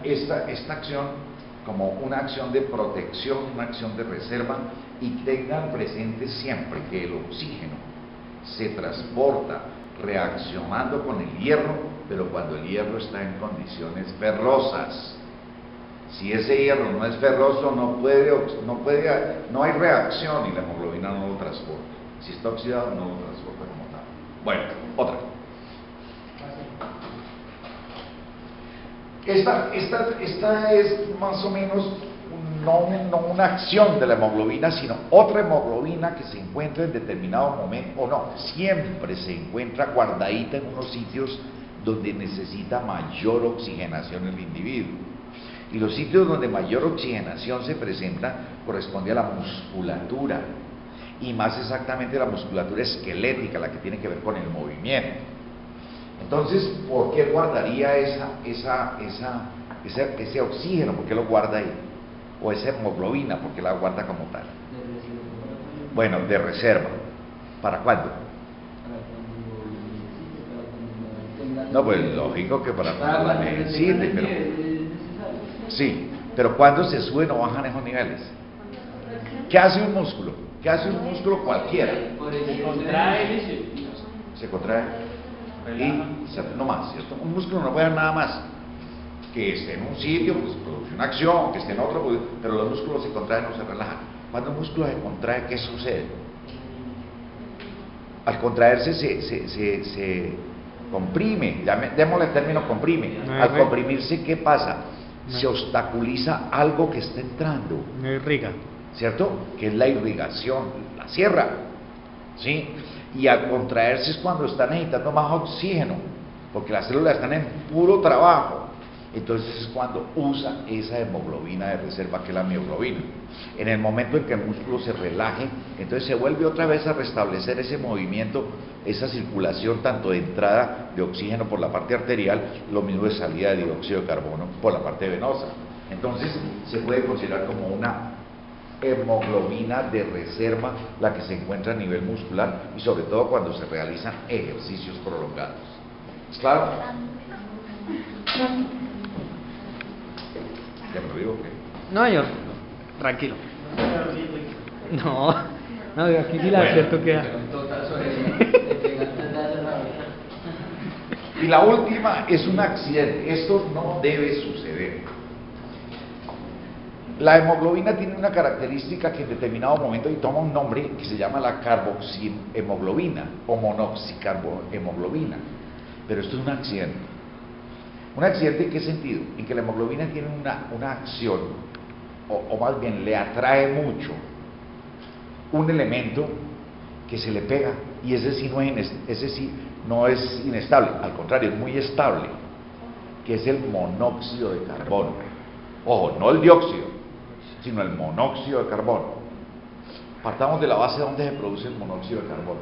esta acción como una acción de protección, una acción de reserva, y tengan presente siempre que el oxígeno se transporta reaccionando con el hierro, pero cuando el hierro está en condiciones ferrosas. Si ese hierro no es ferroso, no hay reacción y la hemoglobina no lo transporta. Si está oxidado, no lo transporta como tal. Bueno, otra. Esta es más o menos no una acción de la hemoglobina, sino otra hemoglobina que se encuentra en determinado momento, o no, siempre se encuentra guardadita en unos sitios donde necesita mayor oxigenación el individuo. Y los sitios donde mayor oxigenación se presenta corresponde a la musculatura, y más exactamente la musculatura esquelética, la que tiene que ver con el movimiento. Entonces, ¿por qué guardaría ese oxígeno? ¿Por qué lo guarda ahí? O esa hemoglobina, ¿por qué la guarda como tal? Bueno, de reserva. ¿Para cuándo? No, pues lógico que para cuando la necesite, pero... Sí, pero ¿cuándo se suben o bajan esos niveles? ¿Qué hace un músculo? ¿Qué hace un músculo cualquiera? Se contrae Se contrae y no más, ¿cierto? Un músculo no puede hacer nada más que esté en un sitio, pues produce una acción, que esté en otro, pues, pero los músculos se contraen o se relajan. Cuando un músculo se contrae, ¿qué sucede? Al contraerse se comprime, démosle el término comprime. Al comprimirse, ¿qué pasa? Se obstaculiza algo que está entrando. No irriga. ¿Cierto? Que es la irrigación, la cierra, ¿sí? Y al contraerse es cuando están necesitando más oxígeno, porque las células están en puro trabajo. Entonces es cuando usa esa hemoglobina de reserva, que es la mioglobina. En el momento en que el músculo se relaje, entonces se vuelve otra vez a restablecer ese movimiento, esa circulación tanto de entrada de oxígeno por la parte arterial, lo mismo de salida de dióxido de carbono por la parte venosa. Entonces se puede considerar como una hemoglobina de reserva la que se encuentra a nivel muscular, y sobre todo cuando se realizan ejercicios prolongados. ¿Es claro? ¿Ya me lo digo o qué? No, yo, tranquilo. No, aquí sí la acierto queda. Y la última es un accidente. Esto no debe suceder. La hemoglobina tiene una característica que en determinado momento, y toma un nombre que se llama la carboxihemoglobina o monoxicarbohemoglobina. Pero esto es un accidente. ¿Un accidente en qué sentido? En que la hemoglobina tiene una acción, o más bien le atrae mucho un elemento que se le pega, y ese sí no es inestable, al contrario, es muy estable, que es el monóxido de carbono. Ojo, no el dióxido, sino el monóxido de carbono. Partamos de la base de dónde se produce el monóxido de carbono.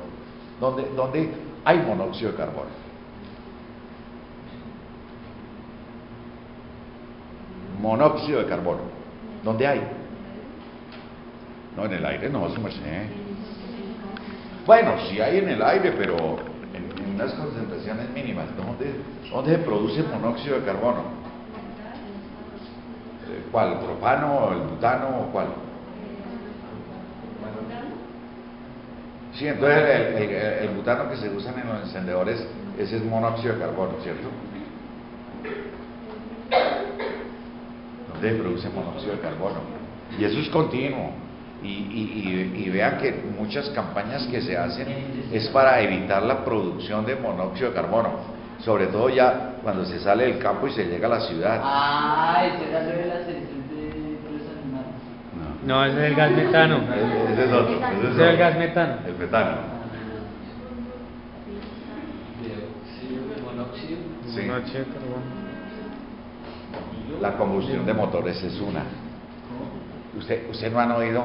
¿Dónde hay monóxido de carbono? Monóxido de carbono. ¿Dónde hay? No, en el aire no, su merced. Bueno, sí hay en el aire, pero en unas concentraciones mínimas. ¿Dónde se produce monóxido de carbono? ¿Cuál? ¿El propano, el butano o cuál? Sí, entonces el butano que se usan en los encendedores, ese es monóxido de carbono, ¿cierto? ¿Dónde se produce monóxido de carbono? Y eso es continuo. Y vean que muchas campañas que se hacen es para evitar la producción de monóxido de carbono, sobre todo ya cuando se sale del campo y se llega a la ciudad. Ese era lo de la selección de los animales. No, ese es el gas metano. Ese es otro. Ese es el gas metano. El metano. Monóxido. Sí. Monóxido de carbono. La combustión de motores es una. Usted no han oído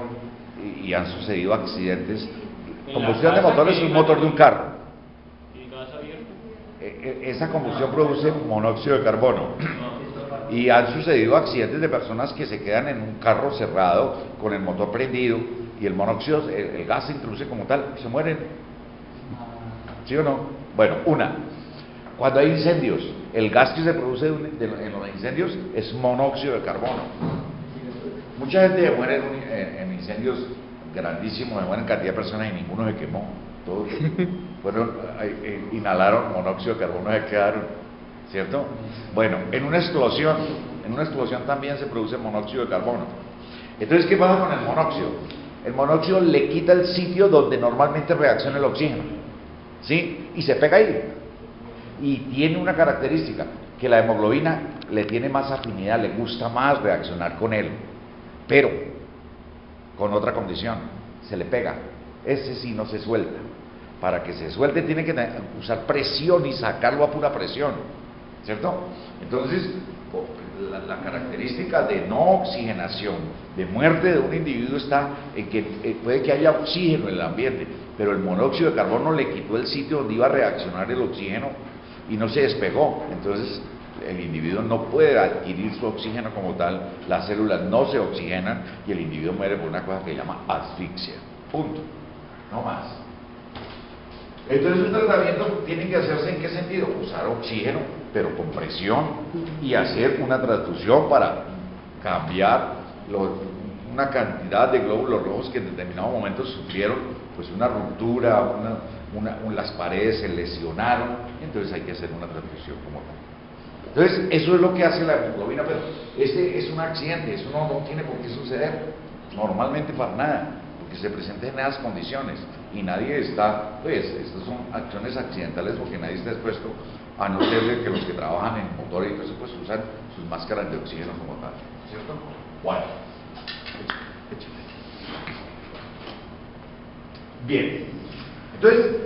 y han sucedido accidentes. Combustión de motores es un motor de un carro. ¿Y gas abierto? Esa combustión produce monóxido de carbono. Y han sucedido accidentes de personas que se quedan en un carro cerrado con el motor prendido y el monóxido, el gas se introduce como tal y se mueren. ¿Sí o no? Bueno, una. Cuando hay incendios, el gas que se produce en los incendios es monóxido de carbono. Mucha gente muere en incendios grandísimos, mueren cantidad de personas y ninguno se quemó. Todos inhalaron monóxido de carbono, se quedaron, ¿cierto? Bueno, en una explosión también se produce monóxido de carbono. Entonces, ¿qué pasa con el monóxido? El monóxido le quita el sitio donde normalmente reacciona el oxígeno, ¿sí? Y se pega ahí. Y tiene una característica, que la hemoglobina le tiene más afinidad, le gusta más reaccionar con él, pero con otra condición, se le pega. Ese sí no se suelta. Para que se suelte tiene que usar presión y sacarlo a pura presión, ¿cierto? Entonces, la característica de no oxigenación, de muerte de un individuo está en que puede que haya oxígeno en el ambiente, pero el monóxido de carbono le quitó el sitio donde iba a reaccionar el oxígeno y no se despegó. Entonces el individuo no puede adquirir su oxígeno como tal, las células no se oxigenan y el individuo muere por una cosa que se llama asfixia. Punto. No más. Entonces un tratamiento tiene que hacerse ¿en qué sentido? Usar oxígeno, pero con presión, y hacer una transfusión para cambiar una cantidad de glóbulos rojos que en determinado momento sufrieron pues una ruptura, las paredes se lesionaron, entonces hay que hacer una transfusión como tal. Entonces eso es lo que hace la hemoglobina, pero este es un accidente, eso no tiene por qué suceder normalmente para nada, porque se presenta en esas condiciones y nadie está, pues estas son acciones accidentales porque nadie está expuesto, a no ser de que los que trabajan en motores y todo eso pues usan sus máscaras de oxígeno como tal, ¿cierto? Bueno, bien, entonces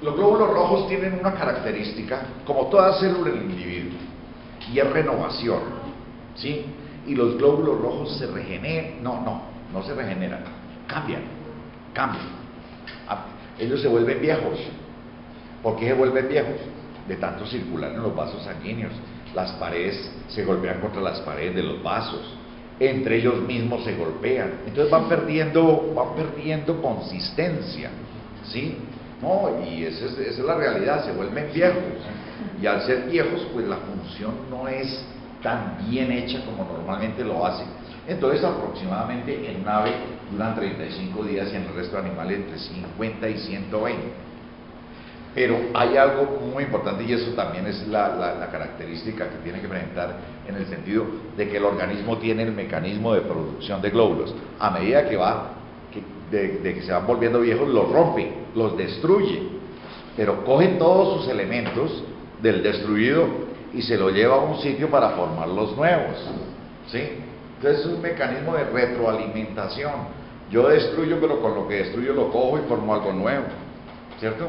los glóbulos rojos tienen una característica, como toda célula en el individuo, y es renovación, ¿sí? Y los glóbulos rojos se regeneran, no se regeneran, cambian. Ellos se vuelven viejos. ¿Por qué se vuelven viejos? De tanto circular en los vasos sanguíneos. Las paredes se golpean contra las paredes de los vasos, entre ellos mismos se golpean, entonces van perdiendo consistencia, ¿sí? No, y esa es la realidad, se vuelven viejos, y al ser viejos pues la función no es tan bien hecha como normalmente lo hace. Entonces aproximadamente en un ave duran 35 días y en el resto de animales entre 50 y 120. Pero hay algo muy importante y eso también es la característica que tiene que presentar, en el sentido de que el organismo tiene el mecanismo de producción de glóbulos. A medida que se van volviendo viejos, los rompe, los destruye, pero coge todos sus elementos del destruido y se lo lleva a un sitio para formar los nuevos, ¿sí? Entonces es un mecanismo de retroalimentación. Yo destruyo, pero con lo que destruyo lo cojo y formo algo nuevo, ¿cierto?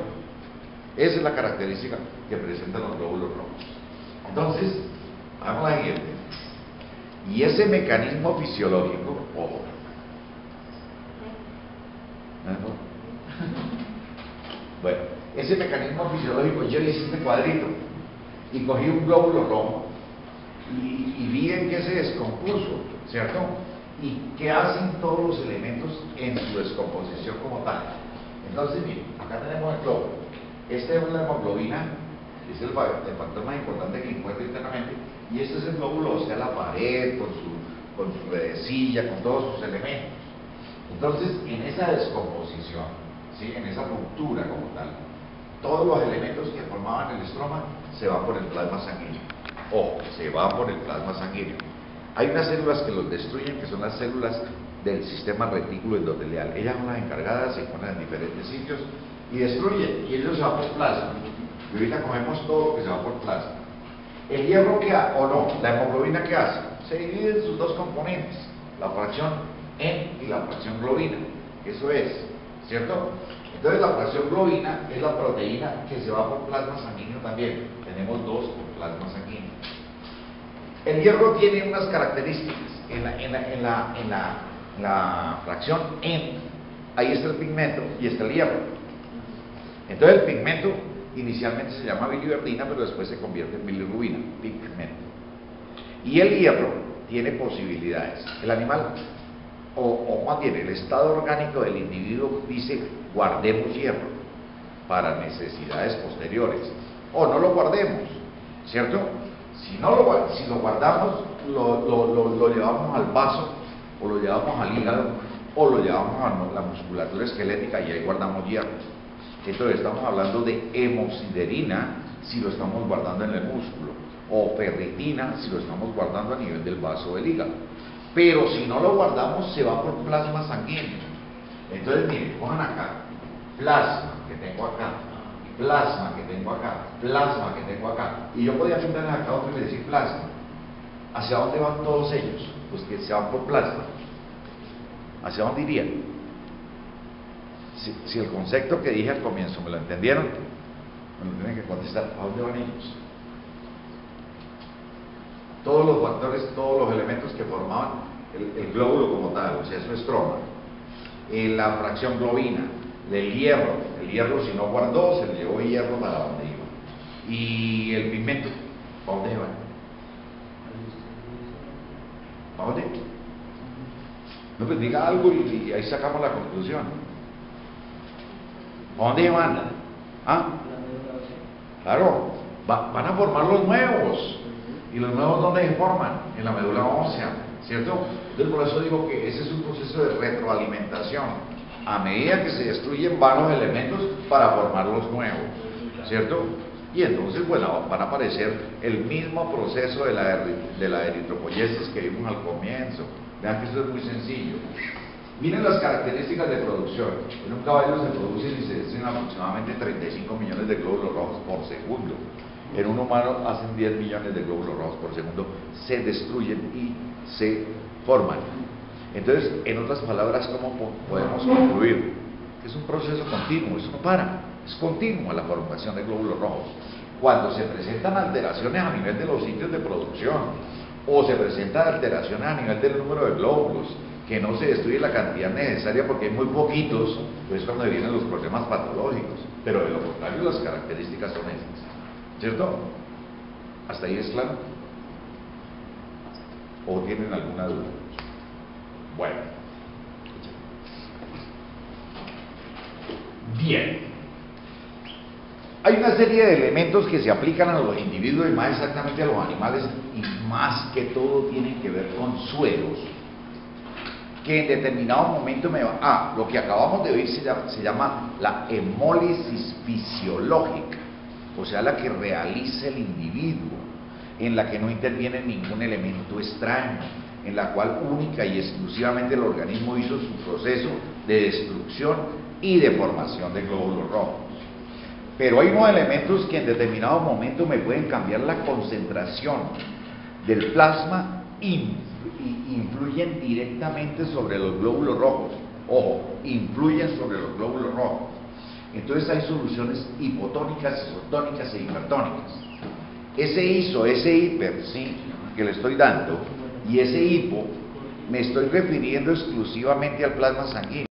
Esa es la característica que presentan los glóbulos rojos. Entonces, hagamos la siguiente. Y ese mecanismo fisiológico, ojo, bueno, ese mecanismo fisiológico, yo hice este cuadrito y cogí un glóbulo rojo y vi en qué se descompuso, ¿cierto? Y qué hacen todos los elementos en su descomposición como tal. Entonces, miren, acá tenemos el glóbulo. Esta es la hemoglobina, es el factor más importante que encuentra internamente, y este es el glóbulo, o sea, la pared, con su redecilla, con todos sus elementos. Entonces, en esa descomposición, ¿sí? En esa ruptura como tal, todos los elementos que formaban el estroma se van por el plasma sanguíneo. Ojo, se van por el plasma sanguíneo. Hay unas células que los destruyen, que son las células del sistema retículo endotelial. Ellas son las encargadas, se ponen en diferentes sitios y destruyen, y ellos se van por plasma. Y ahorita cogemos todo lo que se va por plasma. El hierro que hace, o no, la hemoglobina que hace, se divide en sus dos componentes, la fracción N y la fracción globina. Eso es, ¿cierto? Entonces la fracción globina es la proteína que se va por plasma sanguíneo también. Tenemos dos por plasma sanguíneo. El hierro tiene unas características. En la fracción N, ahí está el pigmento y está el hierro. Entonces el pigmento inicialmente se llama biliverdina, pero después se convierte en bilirrubina, pigmento. Y el hierro tiene posibilidades. El animal, o más bien el estado orgánico del individuo dice: guardemos hierro para necesidades posteriores. o no lo guardemos, ¿cierto? Si lo guardamos, lo llevamos al vaso, o lo llevamos al hígado, o lo llevamos a la musculatura esquelética y ahí guardamos hierro. Entonces estamos hablando de hemosiderina si lo estamos guardando en el músculo, o ferritina si lo estamos guardando a nivel del vaso del hígado. Pero si no lo guardamos, se va por plasma sanguíneo. Entonces, miren, cojan acá, plasma que tengo acá, plasma que tengo acá, plasma que tengo acá. Y yo podía apuntarles acá otro y decir plasma. ¿Hacia dónde van todos ellos? Pues que se van por plasma. ¿Hacia dónde irían? Si el concepto que dije al comienzo me lo entendieron, me lo tienen que contestar. ¿A dónde van ellos? Todos los factores, todos los elementos que formaban el glóbulo como tal, o sea, su estroma, la fracción globina, el hierro si no guardó, se le llevó hierro para donde iba. Y el pigmento, ¿para dónde iba? ¿Para dónde? No, pues diga algo y ahí sacamos la conclusión. ¿A dónde van? ¿Ah? Claro, van a formar los nuevos. ¿Y los nuevos dónde se forman? En la médula ósea, ¿cierto? Entonces por eso digo que ese es un proceso de retroalimentación. A medida que se destruyen van los elementos para formar los nuevos, ¿cierto? Y entonces, bueno, van a aparecer el mismo proceso de la eritropoyesis que vimos al comienzo. Vean que esto es muy sencillo. Miren las características de producción. En un caballo se producen y se destruyen aproximadamente 35 millones de glóbulos rojos por segundo. En un humano hacen 10 millones de glóbulos rojos por segundo, se destruyen y se forman. Entonces, en otras palabras, ¿cómo podemos concluir? Es un proceso continuo, eso no para, es continua la formación de glóbulos rojos. Cuando se presentan alteraciones a nivel de los sitios de producción, o se presentan alteraciones a nivel del número de glóbulos, que no se destruye la cantidad necesaria porque hay muy poquitos, pues es cuando vienen los problemas patológicos. Pero de lo contrario, las características son estas, ¿cierto? ¿Hasta ahí es claro? ¿O tienen alguna duda? Bueno. Bien. Hay una serie de elementos que se aplican a los individuos y más exactamente a los animales, y más que todo tienen que ver con sueros, que en determinado momento lo que acabamos de oír se llama la hemólisis fisiológica, o sea, la que realiza el individuo, en la que no interviene ningún elemento extraño, en la cual única y exclusivamente el organismo hizo su proceso de destrucción y de formación de glóbulos rojos. Pero hay unos elementos que en determinado momento me pueden cambiar la concentración del plasma y influyen directamente sobre los glóbulos rojos. Ojo, influyen sobre los glóbulos rojos. Entonces hay soluciones hipotónicas, isotónicas e hipertónicas. Ese iso, ese hiper, sí, que le estoy dando, y ese hipo, me estoy refiriendo exclusivamente al plasma sanguíneo.